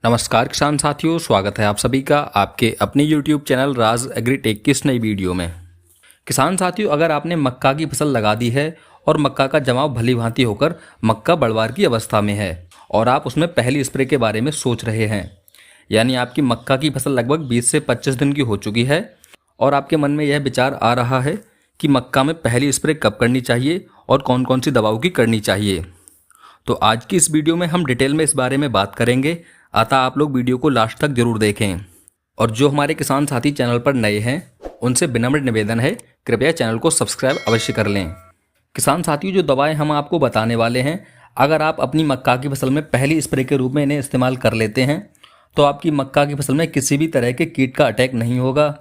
नमस्कार किसान साथियों, स्वागत है आप सभी का आपके अपने YouTube चैनल राज एग्रीटेक की इस नई वीडियो में। किसान साथियों, अगर आपने मक्का की फसल लगा दी है और मक्का का जमाव भली भांति होकर मक्का बढ़वार की अवस्था में है और आप उसमें पहली स्प्रे के बारे में सोच रहे हैं, यानी आपकी मक्का की फसल लगभग 20 से 25 दिन की हो चुकी है और आपके मन में यह विचार आ रहा है कि मक्का में पहली स्प्रे कब करनी चाहिए और कौन कौन सी दवाओं की करनी चाहिए। तो आज की इस वीडियो में हम डिटेल में इस बारे में बात करेंगे, अतः आप लोग वीडियो को लास्ट तक जरूर देखें। और जो हमारे किसान साथी चैनल पर नए हैं उनसे विनम्र निवेदन है, कृपया चैनल को सब्सक्राइब अवश्य कर लें। किसान साथियों, जो दवाएं हम आपको बताने वाले हैं, अगर आप अपनी मक्का की फसल में पहली स्प्रे के रूप में इन्हें इस्तेमाल कर लेते हैं तो आपकी मक्का की फसल में किसी भी तरह के कीट का अटैक नहीं होगा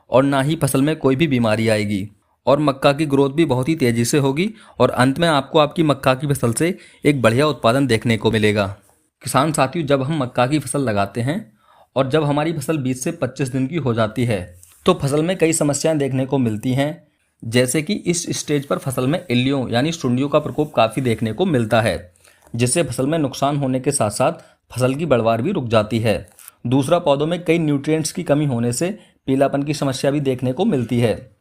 और ना ही फसल में कोई भी बीमारी आएगी और मक्का की ग्रोथ भी बहुत ही तेज़ी से होगी और अंत में आपको आपकी मक्का की फसल से एक बढ़िया उत्पादन देखने को मिलेगा। किसान साथियों, जब हम मक्का की फसल लगाते हैं और जब हमारी फसल 20 से 25 दिन की हो जाती है तो फसल में कई समस्याएं देखने को मिलती हैं, जैसे कि इस स्टेज पर फसल में इल्लियों यानी सुंडियों का प्रकोप काफ़ी देखने को मिलता है, जिससे फसल में नुकसान होने के साथ साथ फसल की बढ़वार भी रुक जाती है। दूसरा, पौधों में कई न्यूट्रिएंट्स की कमी होने से पीलापन की समस्या भी देखने को मिलती है,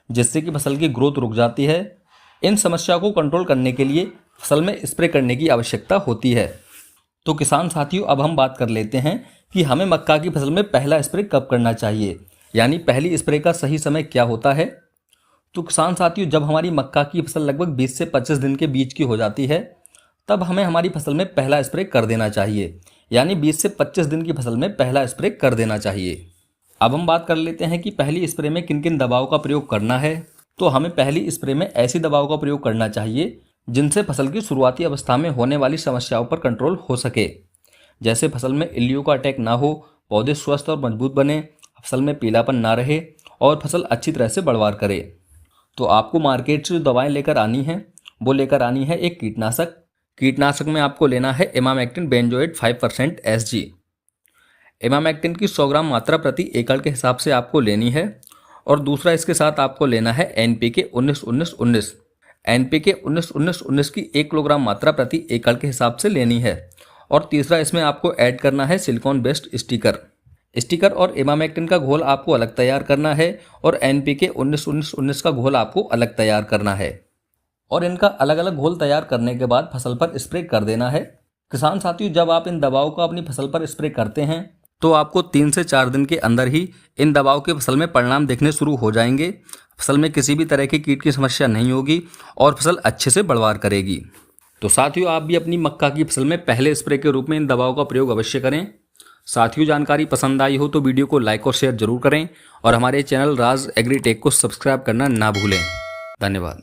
जिससे कि फसल की ग्रोथ रुक जाती है। इन समस्याओं को कंट्रोल करने के लिए फसल में स्प्रे करने की आवश्यकता होती है। तो किसान साथियों, अब हम बात कर लेते हैं कि हमें मक्का की फसल में पहला स्प्रे कब करना चाहिए, यानी पहली स्प्रे का सही समय क्या होता है। तो किसान साथियों, जब हमारी मक्का की फसल लगभग 20 से 25 दिन के बीच की हो जाती है तब हमें हमारी फसल में पहला स्प्रे कर देना चाहिए, यानी 20 से 25 दिन की फसल में पहला स्प्रे कर देना चाहिए। अब हम बात कर लेते हैं कि पहली स्प्रे में किन किन दवाओं का प्रयोग करना है। तो हमें पहली स्प्रे में ऐसी दवाओं का प्रयोग करना चाहिए जिनसे फसल की शुरुआती अवस्था में होने वाली समस्याओं पर कंट्रोल हो सके, जैसे फसल में इल्लियों का अटैक ना हो, पौधे स्वस्थ और मजबूत बने, फसल में पीलापन ना रहे और फसल अच्छी तरह से बढ़वार करे। तो आपको मार्केट से जो दवाएं लेकर आनी है वो लेकर आनी है एक कीटनाशक में आपको लेना है इमामेक्टिन बेंजोएट 5% SG। इमामेक्टिन की 100 ग्राम मात्रा प्रति एकड़ के हिसाब से आपको लेनी है। और दूसरा, इसके साथ आपको लेना है NPK 19-19-19। NPK 19-19-19 की 1 किलोग्राम मात्रा प्रति एकड़ के हिसाब से लेनी है। और तीसरा, इसमें आपको ऐड करना है सिलिकॉन बेस्ड स्टिकर और इमामेक्टिन का घोल आपको अलग तैयार करना है और NPK 19-19-19 का घोल आपको अलग तैयार करना है और इनका अलग अलग घोल तैयार करने के बाद फसल पर स्प्रे कर देना है। किसान साथियों, जब आप इन दवाओं को अपनी फसल पर स्प्रे करते हैं तो आपको 3 से 4 दिन के अंदर ही इन दवाओं के फसल में परिणाम दिखने शुरू हो जाएंगे। फसल में किसी भी तरह के कीट की समस्या नहीं होगी और फसल अच्छे से बढ़वार करेगी। तो साथियों, आप भी अपनी मक्का की फसल में पहले स्प्रे के रूप में इन दवाओं का प्रयोग अवश्य करें। साथियों, जानकारी पसंद आई हो तो वीडियो को लाइक और शेयर जरूर करें और हमारे चैनल राज एग्रीटेक को सब्सक्राइब करना ना भूलें। धन्यवाद।